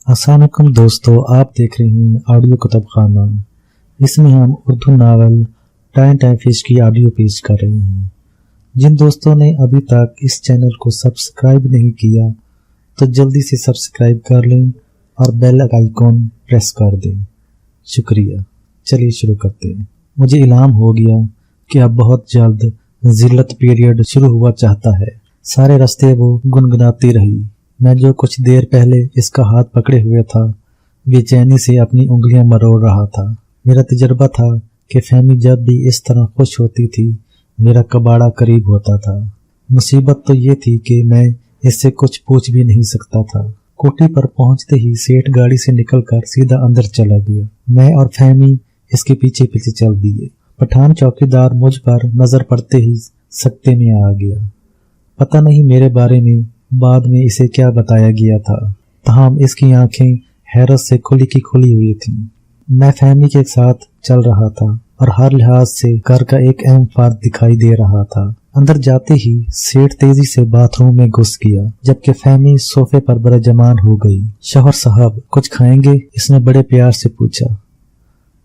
अस्सलाम वालेकुम दोस्तों, आप देख रहे हैं ऑडियो कुतुब खाना। इसमें हम Urdu novel time time fish की ऑडियो पेश कर रहे हैं। जिन दोस्तों ने अभी तक इस चैनल को सब्सक्राइब नहीं किया तो जल्दी से सब्सक्राइब कर लें और बेल आइकॉन प्रेस कर दें। शुक्रिया। चलिए शुरू करते हैं। मुझे इल्हाम हो गया कि अब बहुत जल्द जिल्लत पीरियड शुरू हुआ चाहता है। सारे रास्ते वो गुनगुनाती रही। मैं जो कुछ देर पहले इसका हाथ पकड़े हुए था, बेचैनी से अपनी उंगलियां मरोड़ रहा था। मेरा तजर्बा था कि फहमी जब भी इस तरह खुश होती थी, मेरा कबाड़ा करीब होता था। मुसीबत तो ये थी कि मैं इससे कुछ पूछ भी नहीं सकता था। कोठी पर पहुंचते ही सेठ गाड़ी से निकलकर सीधा अंदर चला गया। मैं और फहमी इसके पीछे पीछे चल दिए। पठान चौकीदार मुझ पर नजर पड़ते ही सकते में आ गया। पता नहीं मेरे बारे में बाद में इसे क्या बताया गया था, तमाम इसकी आंखें हैरत से खुली की खुली हुई थीं। मैं फहमी के साथ चल रहा था और हर लिहाज से घर का एक अहम फर्द दिखाई दे रहा था। अंदर जाते ही सेठ तेजी से बाथरूम में घुस गया, जबकि फहमी सोफे पर बरजमान हो गई। शौहर साहब कुछ खाएंगे? इसने बड़े प्यार से पूछा।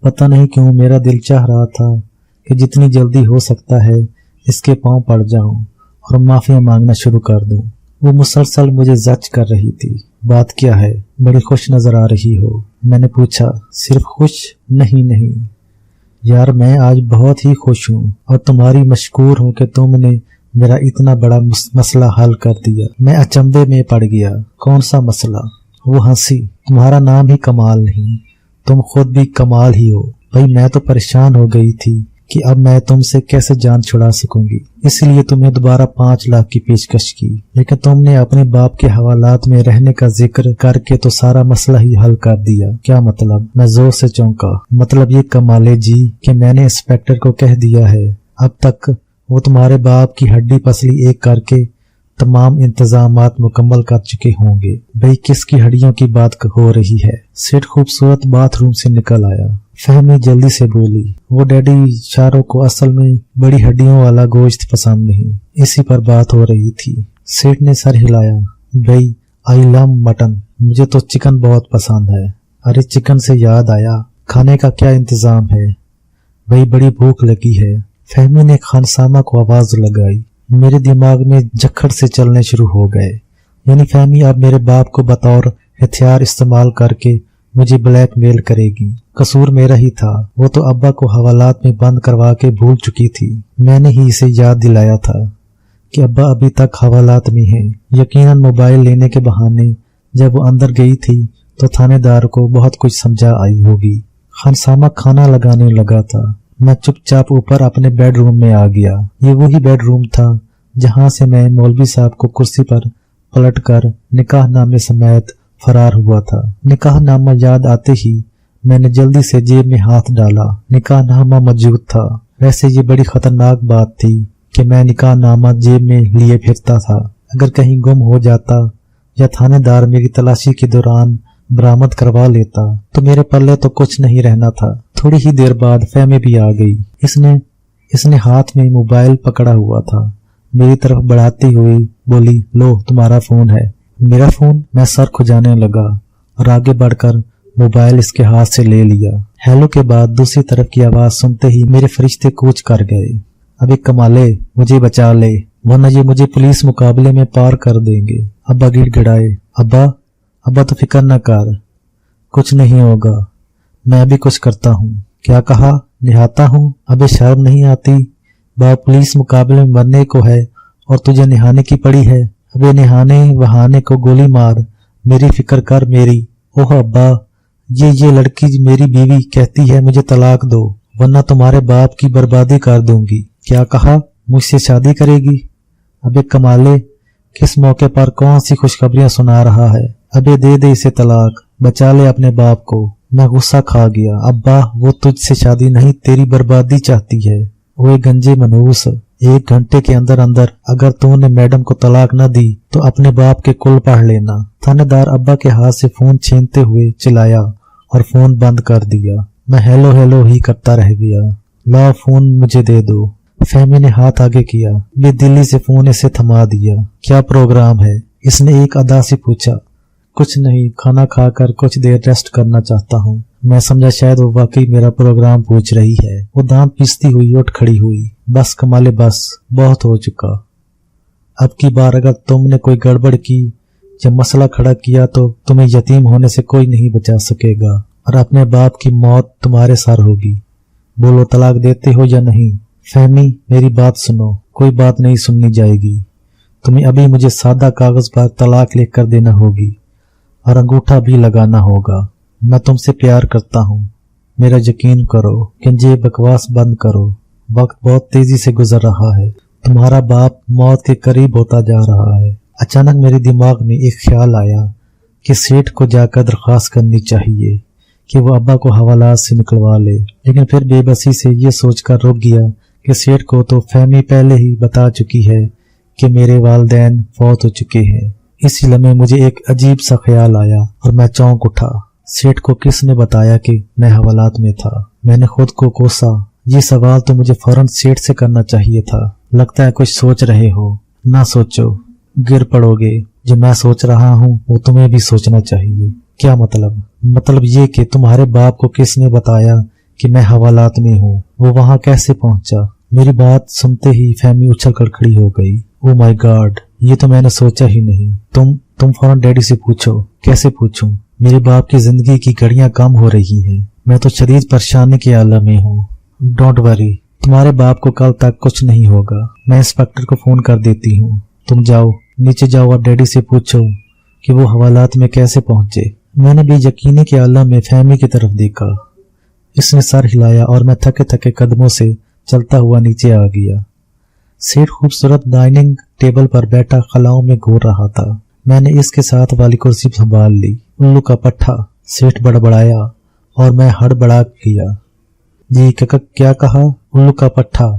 पता नहीं क्यों मेरा दिल चाह रहा था कि जितनी जल्दी हो सकता है इसके पांव पड़ जाऊं और माफिया मांगना शुरू कर दूं। वो मुसलसल मुझे जज कर रही थी। बात क्या है? बड़ी खुश नजर आ रही हो। मैंने पूछा। सिर्फ खुश? नहीं यार, मैं आज बहुत ही खुश हूँ और तुम्हारी मशकूर हूँ कि तुमने मेरा इतना बड़ा मसला हल कर दिया। मैं अचंभे में पड़ गया। कौन सा मसला? वो हंसी। तुम्हारा नाम ही कमाल नहीं, तुम खुद भी कमाल ही हो। भाई मैं तो परेशान हो गई थी कि अब मैं तुमसे कैसे जान छुड़ा सकूंगी, इसलिए तुम्हें दोबारा 5 लाख की पेशकश की, लेकिन तुमने अपने बाप के हवालात में रहने का जिक्र करके तो सारा मसला ही हल कर दिया। क्या मतलब? मैं जोर से चौंका। मतलब ये कमाले जी कि मैंने इंस्पेक्टर को कह दिया है, अब तक वो तुम्हारे बाप की हड्डी पसली एक करके तमाम इंतजामात मुकम्मल कर चुके होंगे। भाई किसकी हड्डियों की बात हो रही है? सेठ खूबसूरत बाथरूम से निकल आया। फहमी जल्दी से बोली। वो डैडी शारों को असल में बड़ी हड्डियों वाला गोश्त पसंद नहीं, इसी पर बात हो रही थी। सेठ ने सर हिलाया। भाई आई लव मटन, मुझे तो चिकन बहुत पसंद है। अरे चिकन से याद आया, खाने का क्या इंतजाम है? भाई बड़ी भूख लगी है। फहमी ने खानसामा को आवाज लगाई। मेरे दिमाग में झक्कड़ से चलने शुरू हो गए। यानी फहमी अब मेरे बाप को बतौर हथियार इस्तेमाल करके मुझे ब्लैकमेल करेगी। कसूर मेरा ही था। वो तो अब्बा को हवालात में बंद करवा के भूल चुकी थी। मैंने ही इसे याद दिलाया था कि अब्बा अभी तक हवालात में हैं। यकीनन मोबाइल लेने के बहाने जब वो अंदर गई थी तो थानेदार को बहुत कुछ समझा आई होगी। खानसामा खाना लगाने लगा था। मैं चुपचाप ऊपर अपने बेडरूम में आ गया। ये वही बेडरूम था जहां से मैं मौलवी साहब को कुर्सी पर पलटकर निकाह नामे समेत फरार हुआ था। निकाह नामा याद आते ही मैंने जल्दी से जेब में हाथ डाला। निकाह नामा मौजूद था। वैसे ये बड़ी खतरनाक बात थी कि मैं निकाह नामा जेब में लिए फिरता था। अगर कहीं गुम हो जाता या थानेदार मेरी तलाशी के दौरान बरामद करवा लेता तो मेरे पल्ले तो कुछ नहीं रहना था। थोड़ी ही देर बाद फहमी भी आ गई। इसने हाथ में मोबाइल पकड़ा हुआ था। मेरी तरफ बढ़ाती हुई बोली, लो तुम्हारा फोन है। मेरा फोन? मैं सर खुजाने लगा और आगे बढ़कर मोबाइल इसके हाथ से ले लिया। हेलो के बाद दूसरी तरफ की आवाज सुनते ही मेरे फरिश्ते कूच कर गए। अबे कमाले, मुझे बचा ले, वरना ये मुझे पुलिस मुकाबले में पार कर देंगे। अब्बा गिड़गिड़ाए। अब्बा तो फिक्र न कर, कुछ नहीं होगा, मैं भी कुछ करता हूँ। क्या कहा? निहाता हूँ? अबे शर्म नहीं आती? बाप पुलिस मुकाबले में मरने को है और तुझे निहाने की पड़ी है। अबे निहाने वहाने को गोली मार, मेरी फिक्र कर मेरी। ओह अब्बा, ये लड़की मेरी बीवी कहती है मुझे तलाक दो, वरना तुम्हारे बाप की बर्बादी कर दूंगी। क्या कहा? मुझसे शादी करेगी? अबे कमाले, किस मौके पर कौन सी खुशखबरियां सुना रहा है? अबे दे इसे तलाक, बचा ले अपने बाप को। मैं गुस्सा खा गया। अब्बा वो तुझसे शादी नहीं तेरी बर्बादी चाहती है। ओए गंजे मनहूस, 1 घंटे के अंदर अंदर अगर तूने मैडम को तलाक न दी तो अपने बाप के कुल पढ़ लेना। थानेदार अब्बा के हाथ से फोन छीनते हुए चिल्लाया और फोन बंद कर दिया। मैं हेलो ही करता रह गया। ला फोन मुझे दे दो। फहमी ने हाथ आगे किया। बेदिली से फोन इसे थमा दिया। क्या प्रोग्राम है? इसने एक अदा से पूछा। कुछ नहीं, खाना खाकर कुछ देर रेस्ट करना चाहता हूँ। मैं समझा शायद वो वाकई मेरा प्रोग्राम पूछ रही है। वो दांत पीसती हुई उठ खड़ी हुई। बस कमाले बस, बहुत हो चुका। अब की बार अगर तुमने कोई गड़बड़ की या मसला खड़ा किया तो तुम्हें यतीम होने से कोई नहीं बचा सकेगा और अपने बाप की मौत तुम्हारे सर होगी। बोलो, तलाक देते हो या नहीं? फहमी, मेरी बात सुनो, कोई बात नहीं सुननी जाएगी। तुम्हें अभी मुझे सादा कागज पर तलाक लिख कर देना होगी और अंगूठा भी लगाना होगा। मैं तुमसे प्यार करता हूँ, मेरा यकीन करो। कि ये बकवास बंद करो, वक्त बहुत तेजी से गुजर रहा है। तुम्हारा बाप मौत के करीब होता जा रहा है। अचानक मेरे दिमाग में एक ख्याल आया कि सेठ को जाकर दरख्वास्त करनी चाहिए कि वो अब्बा को हवालात से निकलवा ले, लेकिन फिर बेबसी से ये सोचकर रुक गया कि सेठ को तो फहमी पहले ही बता चुकी है कि मेरे वालिदैन फौत हो चुके हैं। इसी लम्हे मुझे एक अजीब सा ख्याल आया और मैं चौंक उठा। सेठ को किसने बताया कि मैं हवालात में था? मैंने खुद को कोसा। ये सवाल तो मुझे फौरन सेठ से करना चाहिए था। लगता है कुछ सोच रहे हो। ना सोचो, गिर पड़ोगे। जो मैं सोच रहा हूँ वो तुम्हें भी सोचना चाहिए। क्या मतलब? मतलब ये कि तुम्हारे बाप को किसने बताया कि मैं हवालात में हूँ? वो वहाँ कैसे पहुंचा? मेरी बात सुनते ही फहमी उछल कर खड़ी हो गई। ओ माय गॉड, ये तो मैंने सोचा ही नहीं। तुम फौरन डैडी से पूछो। कैसे पूछूं? मेरे बाप की जिंदगी की घड़ियां कम हो रही हैं। मैं तो शदीद परेशानी के आलम में हूँ। डोंट वरी, तुम्हारे बाप को कल तक कुछ नहीं होगा। मैं इंस्पेक्टर को फोन कर देती हूँ। तुम जाओ, नीचे जाओ और डैडी से पूछो कि वो हवालात में कैसे पहुंचे। मैंने भी यकीनी के आलम में फहमी की तरफ देखा। इसने सर हिलाया और मैं थके थके कदमों से चलता हुआ नीचे आ गया। सेठ खूबसूरत डाइनिंग टेबल पर बैठा खलाओं में घूर रहा था। मैंने इसके साथ वाली कुर्सी संभाल ली। उल्लू का पट्ठा, सेठ बड़बड़ाया और मैं हड़बड़ा किया। जी क्या कहा? उल्लू का पट्ठा,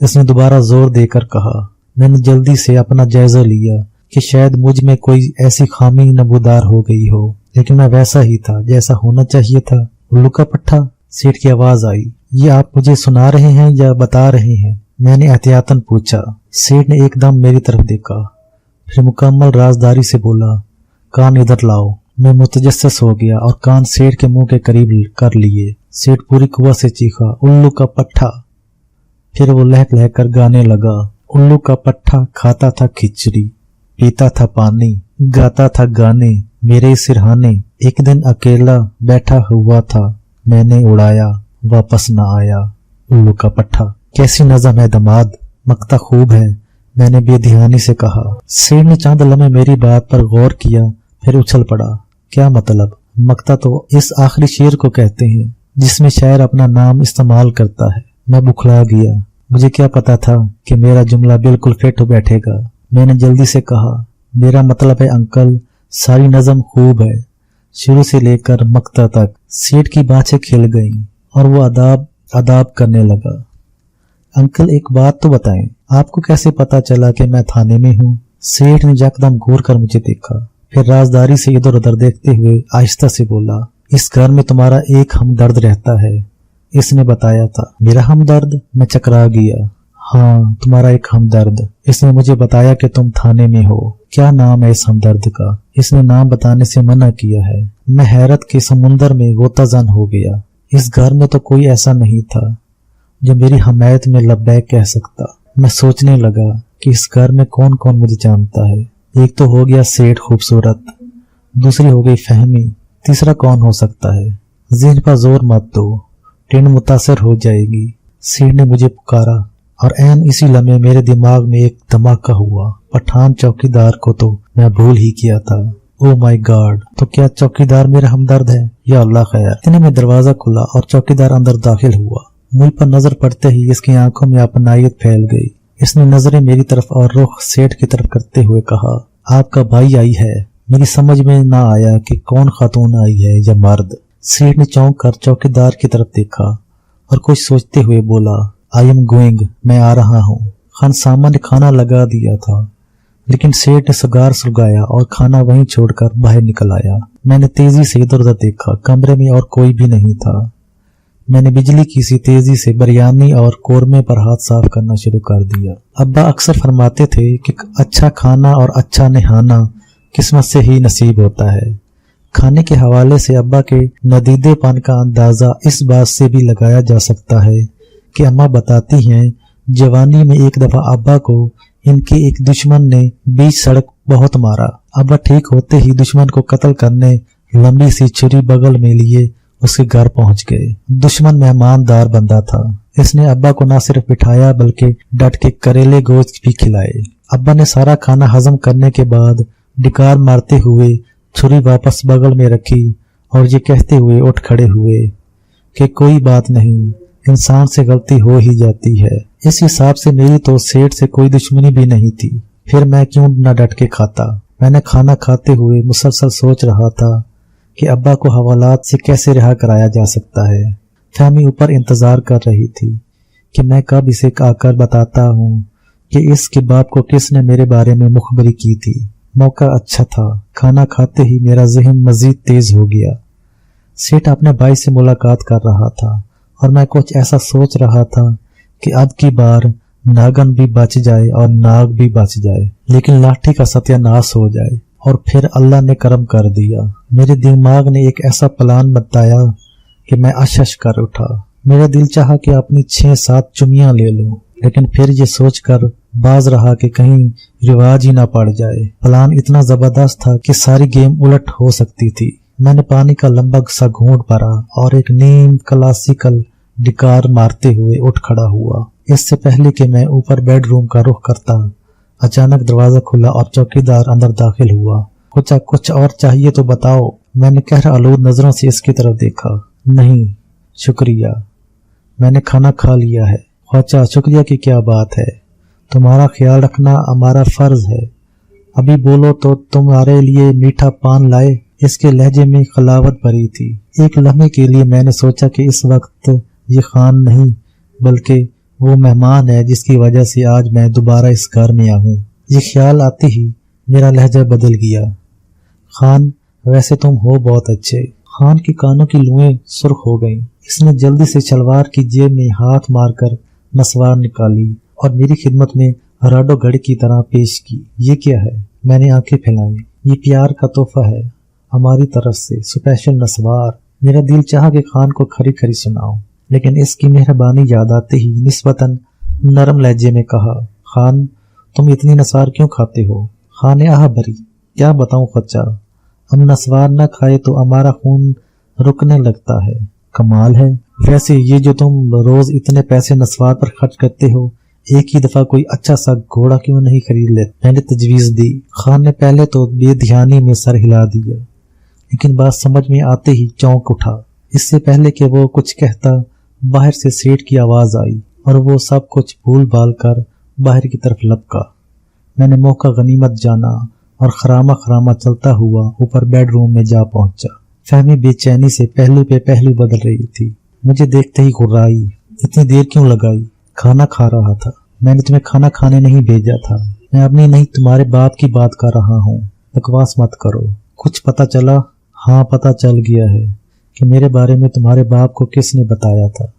इसने दोबारा जोर देकर कहा। मैंने जल्दी से अपना जायजा लिया कि शायद मुझ में कोई ऐसी खामी नमूदार हो गई हो, लेकिन मैं वैसा ही था जैसा होना चाहिए था। उल्लू का पट्ठा, सेठ की आवाज आई। ये आप मुझे सुना रहे हैं या बता रहे हैं? मैंने एहतियातन पूछा। सेठ ने एकदम मेरी तरफ देखा, फिर मुकम्मल राजदारी से बोला, कान इधर लाओ। मैं मुतजस्सिस हो गया और कान सेठ के मुंह के करीब कर लिए। सेठ पूरी कुव्वत से चीखा, उल्लू का पट्ठा। फिर वो लहक लहक कर गाने लगा। उल्लू का पट्ठा खाता था खिचड़ी, पीता था पानी, गाता था गाने मेरे सिरहाने। एक दिन अकेला बैठा हुआ था, मैंने उड़ाया, वापस न आया। उल्लू का पट्ठा। कैसी नज़म है दमाद, मकता खूब है, मैंने बेध्यानी से कहा। सेठ ने चंद लम्हे मेरी बात पर गौर किया, फिर उछल पड़ा। क्या मतलब? मकता तो इस आखिरी शेर को कहते हैं जिसमें शायर अपना नाम इस्तेमाल करता है। मैं बुखला गया। मुझे क्या पता था कि मेरा जुमला बिल्कुल फिट बैठेगा। मैंने जल्दी से कहा, मेरा मतलब है अंकल, सारी नज़म खूब है, शुरू से लेकर मकता तक। सेठ की बातें खिल गईं और वो अदाब करने लगा। अंकल एक बात तो बताएं, आपको कैसे पता चला कि मैं थाने में हूँ? सेठ ने यकदम घूर कर मुझे देखा, फिर राजदारी से इधर उधर देखते हुए आहिस्ता से बोला, इस घर में तुम्हारा एक हमदर्द रहता है, इसने बताया था। मेरा हमदर्द? मैं चकरा गया। हाँ, तुम्हारा एक हमदर्द। इसने मुझे बताया कि तुम थाने में हो। क्या नाम है इस हमदर्द का? इसने नाम बताने से मना किया है। मैं हैरत के समुंदर में गोताजन हो गया। इस घर में तो कोई ऐसा नहीं था जो मेरी हमायत में लब्बैक कह सकता। मैं सोचने लगा कि इस घर में कौन कौन मुझे जानता है। एक तो हो गया सेठ खूबसूरत, दूसरी हो गई फहमी, तीसरा कौन हो सकता है? ज़हन पर जोर मत दो, टिन मुतासर हो जाएगी। सेठ ने मुझे पुकारा और ऐन इसी लम्हे मेरे दिमाग में एक धमाका हुआ। पठान चौकीदार को तो मैं भूल ही किया था। ओ माय गॉड, तो क्या चौकीदार मेरा हमदर्द है? या अल्लाह खैर। इतने में दरवाजा खुला और चौकीदार अंदर दाखिल हुआ। मुझ पर नजर पड़ते ही इसकी आंखों में अपनायत फैल गई। इसने नजरें मेरी तरफ और रुख सेठ की तरफ करते हुए कहा, आपका भाई आई है। मेरी समझ में ना आया कि कौन खातून आई है या मर्द। सेठ ने चौंक कर चौकीदार की तरफ देखा और कुछ सोचते हुए बोला, आई एम गोइंग, मैं आ रहा हूँ। खानसामा ने खाना लगा दिया था, लेकिन सेठ ने सिगार सुलगाया और खाना वहीं छोड़कर बाहर निकल आया। मैंने तेजी से इधर उधर देखा, कमरे में और कोई भी नहीं था। मैंने बिजली की सी तेजी से बिरयानी और कोरमे पर हाथ साफ करना शुरू कर दिया। अब्बा अक्सर फरमाते थे कि अच्छा खाना और अच्छा नहाना किस्मत से ही नसीब होता है। खाने के हवाले से अब्बा के नदीदेपन का अंदाजा इस बात से भी लगाया जा सकता है कि अम्मा बताती हैं, जवानी में एक दफा अब्बा को इनके एक दुश्मन ने बीच सड़क बहुत मारा। अब्बा ठीक होते ही दुश्मन को कत्ल करने लंबी सी छुरी बगल में लिए उसके घर पहुंच गए। दुश्मन मेहमानदार बंदा था। इसने अब्बा को न सिर्फ बिठाया बल्कि डट के करेले गोश्त भी खिलाए। अब्बा ने सारा खाना हजम करने के बाद डिकार मारते हुए छुरी वापस बगल में रखी और ये कहते हुए उठ खड़े हुए कि कोई बात नहीं, इंसान से गलती हो ही जाती है। इस हिसाब से मेरी तो सेठ से कोई दुश्मनी भी नहीं थी, फिर मैं क्यों न डट के खाता। मैंने खाना खाते हुए मुसलसल सोच रहा था कि अब्बा को हवालात से कैसे रिहा कराया जा सकता है। फहमी ऊपर इंतजार कर रही थी कि मैं कब इसे आकर बताता हूँ कि इस किबाब को किसने मेरे बारे में मुखबरी की थी। मौका अच्छा था। खाना खाते ही मेरा ज़हन मजीद तेज हो गया। सेठ अपने भाई से मुलाकात कर रहा था और मैं कुछ ऐसा सोच रहा था कि अब की बार नागन भी बच जाए और नाग भी बच जाए, लेकिन लाठी का सत्यानाश हो जाए। और फिर अल्लाह ने करम कर दिया। मेरे दिमाग ने एक ऐसा प्लान बताया कि मैं अशश कर उठा। मेरा दिल चाहा कि अपनी 6-7 चुमियां ले लूं, लेकिन फिर ये सोचकर बाज रहा कि कहीं रिवाज ही ना पड़ जाए। प्लान इतना जबरदस्त था कि सारी गेम उलट हो सकती थी। मैंने पानी का लंबा सा घूंट भरा और एक नीम क्लासिकल डिकार मारते हुए उठ खड़ा हुआ। इससे पहले कि मैं ऊपर बेडरूम का रुख करता, अचानक दरवाजा खुला और चौकीदार अंदर दाखिल हुआ। कुछ और चाहिए तो बताओ। मैंने गहरा आलूद नजरों से इसकी तरफ देखा। नहीं शुक्रिया, मैंने खाना खा लिया है। ख्वाजा, शुक्रिया की क्या बात है, तुम्हारा ख्याल रखना हमारा फर्ज है। अभी बोलो तो तुम्हारे लिए मीठा पान लाए। इसके लहजे में खलावत भरी थी। एक लम्हे के लिए मैंने सोचा कि इस वक्त ये खान नहीं बल्कि वो मेहमान है जिसकी वजह से आज मैं दोबारा इस घर में आऊं। ये ख्याल आते ही मेरा लहजा बदल गया। खान, वैसे तुम हो बहुत अच्छे। खान के कानों की लुएं सुर्ख हो गईं। इसने जल्दी से सलवार की जेब में हाथ मारकर नसवार निकाली और मेरी खिदमत में राडो घड़ी की तरह पेश की। ये क्या है? मैंने आंखें फैलाई। ये प्यार का तोहफा है हमारी तरफ से, स्पेशल नसवार। मेरा दिल चाहा कि खान को खरी खरी सुनाऊं, लेकिन इसकी मेहरबानी याद आते ही निस्बतन नरम लहजे में कहा, खान तुम इतनी नसवार क्यों खाते हो? खान ने आह भरी, क्या बताऊं ख्वाजा, हम नसवार न खाए तो हमारा खून रुकने लगता है। कमाल है। वैसे ये जो तुम रोज इतने पैसे नसवार पर खर्च करते हो, एक ही दफा कोई अच्छा सा घोड़ा क्यों नहीं खरीद लेते? मैंने तजवीज दी। खान ने पहले तो बेध्यानी में सर हिला दिया, लेकिन बात समझ में आते ही चौंक उठा। इससे पहले कि वो कुछ कहता, बाहर से सेठ की आवाज आई और वो सब कुछ भूल भाल कर बाहर की तरफ लपका। मैंने मौका गनीमत जाना और खरामा खरामा चलता हुआ ऊपर बेडरूम में जा पहुंचा। फहमी बेचैनी से पहलू पे पहलू बदल रही थी। मुझे देखते ही घुर्राई, इतनी देर क्यों लगाई? खाना खा रहा था। मैंने तुम्हें खाना खाने नहीं भेजा था। मैं अपनी नहीं तुम्हारे बाप की बात कर रहा हूँ। बकवास मत करो। कुछ पता चला? हाँ, पता चल गया है कि मेरे बारे में तुम्हारे बाप को किसने बताया था।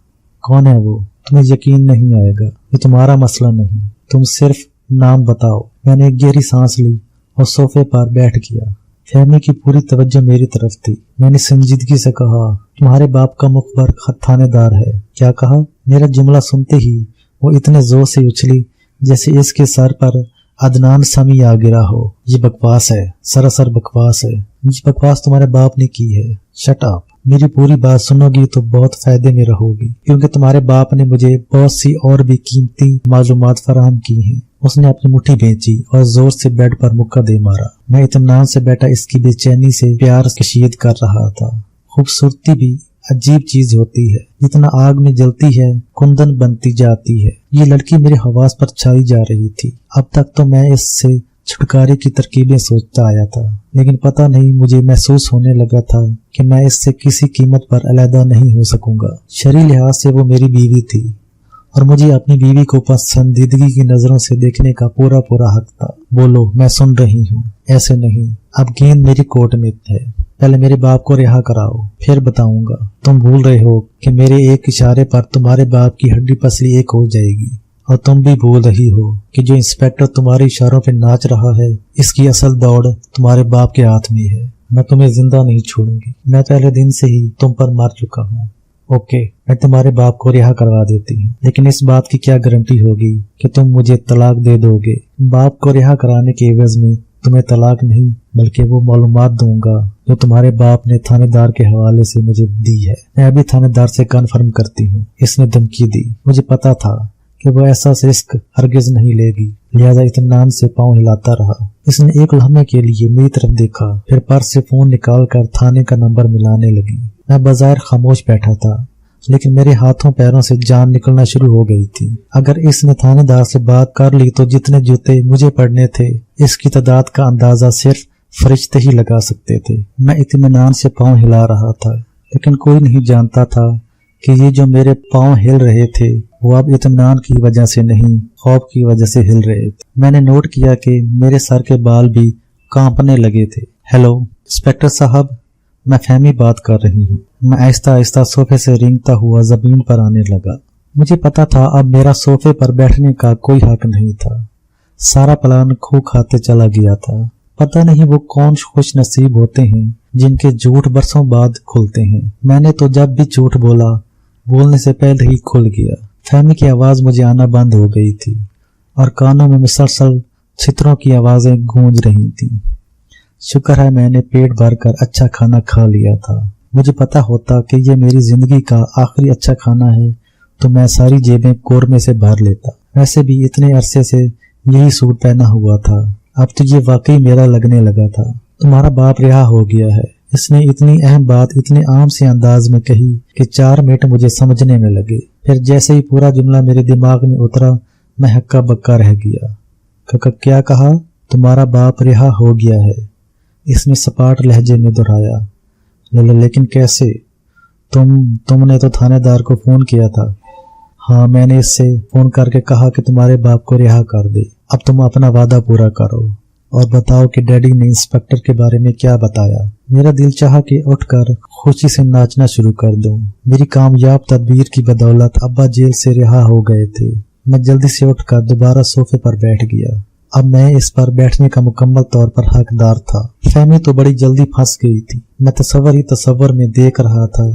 कौन है वो? तुम्हें यकीन नहीं आएगा। ये तुम्हारा मसला नहीं, तुम सिर्फ नाम बताओ। मैंने एक गहरी सांस ली और सोफे पर बैठ गया। फहमी की पूरी तवज्जो मेरी तरफ थी। मैंने संजीदगी से कहा, तुम्हारे बाप का मुखबर थानेदार है। क्या कहा? मेरा जुमला सुनते ही वो इतने जोर से उछली जैसे इसके सर पर अदनान समी आ गिरा हो। ये बकवास है, सरासर बकवास है। ये बकवास तुम्हारे बाप ने की है। Shut up. मेरी पूरी बात सुनोगी तो बहुत फायदे में रहोगी, क्योंकि तुम्हारे बाप ने मुझे बहुत सी और भी कीमती मालूमात फराहम की हैं। उसने अपनी मुट्ठी बेची और जोर से बेड पर मुक्का दे मारा। मैं इत्मीनान से बैठा इसकी बेचैनी से प्यार कशीद कर रहा था। खूबसूरती भी अजीब चीज होती है, जितना आग में जलती है कुंदन बनती जाती है। ये लड़की मेरे हवास पर छाई जा रही थी। अब तक तो मैं इससे छुटकारे की तरकीबें सोचता आया था, लेकिन पता नहीं मुझे महसूस होने लगा था कि मैं इससे किसी कीमत पर अलहदा नहीं हो सकूंगा। शरीर लिहाज से वो मेरी बीवी थी और मुझे अपनी बीवी को पसंदीदगी की नजरों से देखने का पूरा पूरा हक था। बोलो, मैं सुन रही हूँ। ऐसे नहीं, अब गेंद मेरी कोर्ट में है। पहले मेरे बाप को रिहा कराओ, फिर बताऊंगा। तुम भूल रहे हो कि मेरे एक इशारे पर तुम्हारे बाप की हड्डी पसली एक हो जाएगी और तुम भी भूल रही हो कि जो इंस्पेक्टर तुम्हारे इशारों पे नाच रहा है, इसकी असल दौड़ तुम्हारे बाप के हाथ में है। मैं तुम्हें जिंदा नहीं छोड़ूंगी। मैं पहले दिन से ही तुम पर मर चुका हूँ। ओके, मैं तुम्हारे बाप को रिहा करवा देती हूँ, लेकिन इस बात की क्या गारंटी होगी कि तुम मुझे तलाक दे दोगे? बाप को रिहा कराने के एवज में तुम्हें तलाक नहीं बल्कि वो मालूमात दूंगा जो तुम्हारे बाप ने थानेदार के हवाले से मुझे दी है। मैं अभी थानेदार से कन्फर्म करती हूँ। इसने धमकी दी। मुझे पता था कि वो ऐसा रिस्क हरगिज नहीं लेगी, लिहाजा इत्मीनान से पांव हिलाता रहा। इसने एक लम्हे के लिए मेरी तरफ देखा, फिर पर्स से फोन निकाल कर थाने का नंबर मिलाने लगी। मैं बाजार खामोश बैठा था, लेकिन मेरे हाथों पैरों से जान निकलना शुरू हो गई थी। अगर इसने थानेदार से बात कर ली तो जितने जूते मुझे पड़ने थे, इसकी तादाद का अंदाजा सिर्फ फरिश्ते ही लगा सकते थे। मैं इत्मीनान से पांव हिला रहा था, लेकिन कोई नहीं जानता था कि ये जो मेरे पांव हिल रहे थे वो अब इत्मीनान की वजह से नहीं, खौफ की वजह से हिल रहे थे। मैंने नोट किया कि मेरे सर के बाल भी कांपने लगे थे। हेलो इंस्पेक्टर साहब, मैं फहमी बात कर रही हूँ। मैं आहिस्ता आहिस्ता सोफे से रेंगता हुआ जमीन पर आने लगा। मुझे पता था अब मेरा सोफे पर बैठने का कोई हक नहीं था। सारा प्लान खो खाते चला गया था। पता नहीं वो कौन खुश नसीब होते हैं जिनके झूठ बरसों बाद खुलते हैं। मैंने तो जब भी झूठ बोला, बोलने से पहले ही खुल गया। फहमी की आवाज मुझे आना बंद हो गई थी और कानों में मुसलसल छितरों की आवाजें गूंज रही थी। शुक्र है मैंने पेट भर कर अच्छा खाना खा लिया था। मुझे पता होता कि ये मेरी जिंदगी का आखिरी अच्छा खाना है तो मैं सारी जेबें कोरमे से भर लेता। वैसे भी इतने अरसे से यही सूट पहना हुआ था, अब तो ये वाकई मेरा लगने लगा था। तुम्हारा बाप रिहा हो गया है। इसने इतनी अहम बात इतने आम से अंदाज में कही कि 4 मिनट मुझे समझने में लगे। फिर जैसे ही पूरा जुमला मेरे दिमाग में उतरा, मैं हक्का बक्का रह गया। काका क्या कहा? तुम्हारा बाप रिहा हो गया है, इसने सपाट लहजे में दोहराया। लेकिन कैसे? तुमने तो थानेदार को फोन किया था। हाँ, मैंने इससे फोन करके कहा कि तुम्हारे बाप को रिहा कर दे। अब तुम अपना वादा पूरा करो और बताओ कि डैडी ने इंस्पेक्टर के बारे में क्या बताया। मेरा दिल चाहा कि उठकर खुशी से नाचना शुरू कर दूं। मेरी कामयाब तदबीर की बदौलत अब्बा जेल से रिहा हो गए थे। मैं जल्दी से उठकर दोबारा सोफे पर बैठ गया। अब मैं इस पर बैठने का मुकम्मल तौर पर हकदार था। फहमी तो बड़ी जल्दी फंस गई थी। मैं तसव्वुर में देख रहा था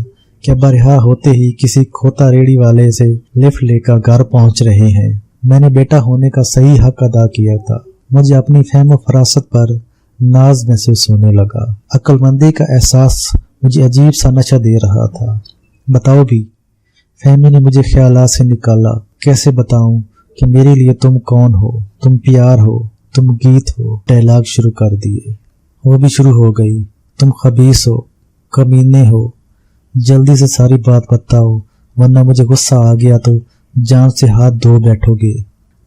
कि अब्बा रिहा होते ही किसी खोता रेड़ी वाले से लिफ्ट लेकर घर पहुंच रहे हैं। मैंने बेटा होने का सही हक अदा किया था। मुझे अपनी फहम फरासत पर नाज महसूस होने लगा। अक्लमंदी का एहसास मुझे अजीब सा नशा दे रहा था। बताओ भी, फहमी ने मुझे ख्यालात से निकाला। कैसे बताऊं कि मेरे लिए तुम कौन हो? तुम प्यार हो, तुम गीत हो। डायलॉग शुरू कर दिए। वो भी शुरू हो गई। तुम खबीस हो, कमीने हो। जल्दी से सारी बात बताओ वरना मुझे गुस्सा आ गया तो जान से हाथ धो बैठोगे।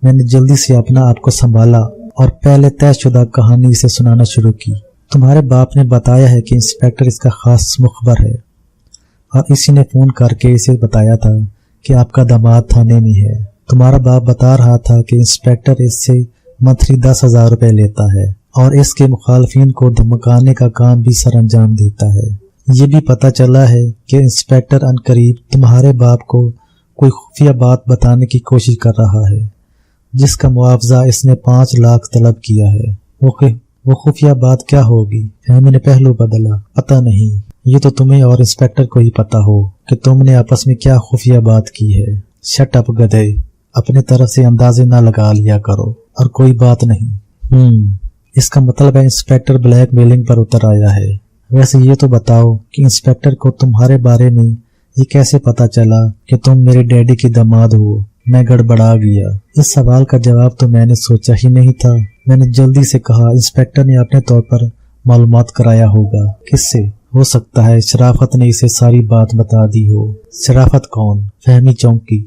मैंने जल्दी से अपना आप को संभाला और पहले तयशुदा कहानी से सुनाना शुरू की। तुम्हारे बाप ने बताया है कि इंस्पेक्टर इसका खास मुखबर है और इसी ने फोन करके इसे बताया था कि आपका दामाद थाने में है। तुम्हारा बाप बता रहा था कि इंस्पेक्टर इससे मंथली 10,000 रुपए लेता है और इसके मुखालफिन को धमकाने का काम भी सर अंजाम देता है। ये भी पता चला है कि इंस्पेक्टर अनकरीब तुम्हारे बाप को कोई खुफिया बात बताने की कोशिश कर रहा है जिसका मुआवजा इसने 5 लाख तलब किया है। वो खुफिया बात क्या होगी? फहमी ने पहलू बदला। पता नहीं, ये तो तुम्हें और इंस्पेक्टर को ही पता हो कि तुमने आपस में क्या खुफिया बात की है। शट अप गधे, अपने तरफ से अंदाजे ना लगा लिया करो। और कोई बात नहीं। इसका मतलब है इंस्पेक्टर ब्लैकमेलिंग पर उतर आया है। वैसे ये तो बताओ कि इंस्पेक्टर को तुम्हारे बारे में ये कैसे पता चला कि तुम मेरे डैडी की दामाद हो? मैं गड़बड़ा गया। इस सवाल का जवाब तो मैंने सोचा ही नहीं था। मैंने जल्दी से कहा, इंस्पेक्टर ने अपने तौर पर मालूमात कराया होगा। किससे? हो सकता है शराफत ने इसे सारी बात बता दी हो। शराफत कौन? फहमी चौंकी।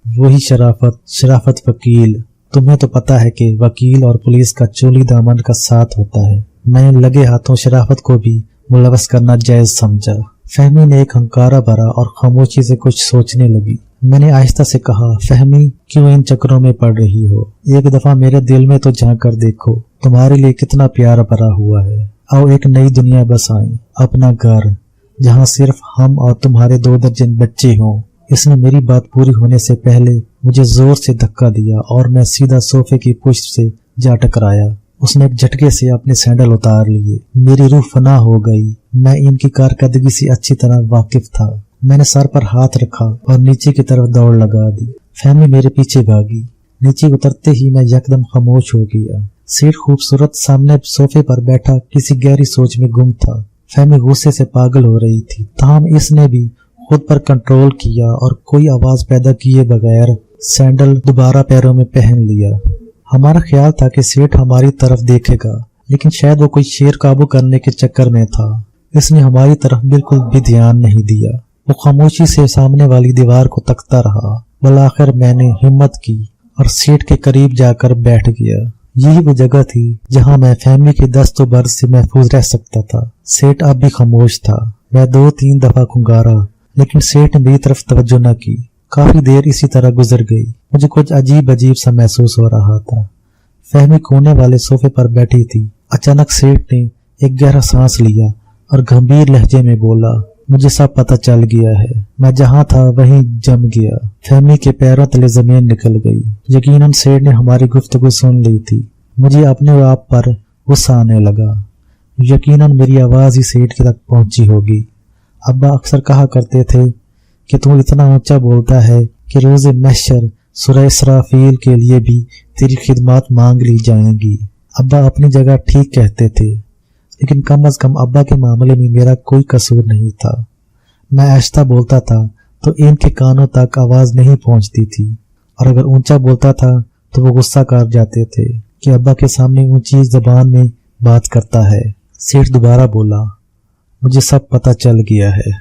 वही शराफत वकील। तुम्हें तो पता है कि वकील और पुलिस का चोली दामन का साथ होता है। मैंने लगे हाथों शराफत को भी मुलवस करना जायज समझा। फहमी ने एक हंकारा भरा और खामोशी से कुछ सोचने लगी। मैंने आहिस्ता से कहा, फहमी क्यों इन चक्करों में पड़ रही हो? एक दफा मेरे दिल में तो झांक कर देखो, तुम्हारे लिए कितना प्यार भरा हुआ है। आओ एक नई दुनिया बसाएं, अपना घर जहाँ सिर्फ हम और तुम्हारे 2 दर्जन बच्चे हों। इसने मेरी बात पूरी होने से पहले मुझे जोर से धक्का दिया और मैं सीधा सोफे की पुष्ट से जा टकराया। उसने एक झटके से अपने सैंडल उतार लिए। मेरी रूह फना हो गई। मैं इनकी कारकर्दगी से अच्छी तरह वाकिफ था। मैंने सर पर हाथ रखा और नीचे की तरफ दौड़ लगा दी। फहमी मेरे पीछे भागी। नीचे उतरते ही मैं यकदम खामोश हो गया। सेठ खूबसूरत सामने सोफे पर बैठा किसी गहरी सोच में गुम था। फहमी गुस्से से पागल हो रही थी। ताहम इसने भी खुद पर कंट्रोल किया और कोई आवाज पैदा किए बगैर सैंडल दोबारा पैरों में पहन लिया। हमारा ख्याल था कि सेठ हमारी तरफ देखेगा, लेकिन शायद वो कोई शेर काबू करने के चक्कर में था। इसने हमारी तरफ बिल्कुल भी ध्यान नहीं दिया। वो खामोशी से सामने वाली दीवार को तकता रहा। आखिर मैंने हिम्मत की और सीट के करीब जाकर बैठ गया। यही वो जगह थी जहां मैं फैमिली के दस्तों बर्द से महफूज रह सकता था। सेठ अब भी खामोश था। मैं 2-3 दफा खुंगारा, लेकिन सेठ ने मेरी तरफ तवज्जो न की। काफी देर इसी तरह गुजर गई। मुझे कुछ अजीब अजीब सा महसूस हो रहा था। फहमी कोने वाले सोफे पर बैठी थी। अचानक सेठ ने एक गहरा सांस लिया और गंभीर लहजे में बोला, मुझे सब पता चल गया है। मैं जहां था वहीं जम गया। फहमी के पैरों तले जमीन निकल गई। यकीनन सेठ ने हमारी गुफ्तगू सुन ली थी। मुझे अपने आप पर गुस्सा आने लगा। यकीनन मेरी आवाज ही सेठ तक पहुंची होगी। अब्बा अक्सर कहा करते थे कि तू इतना ऊंचा बोलता है कि रोज़े महशर सूरह इसराफील के लिए भी तेरी खिदमत मांग ली जाएंगी। अब्बा अपनी जगह ठीक कहते थे, लेकिन कम अज कम अब्बा के मामले में मेरा कोई कसूर नहीं था। मैं आहिस्ता बोलता था तो इनके कानों तक आवाज नहीं पहुंचती थी, और अगर ऊंचा बोलता था तो वो गुस्सा कर जाते थे कि अब्बा के सामने ऊंची जबान में बात करता है। सेठ दोबारा बोला, मुझे सब पता चल गया है।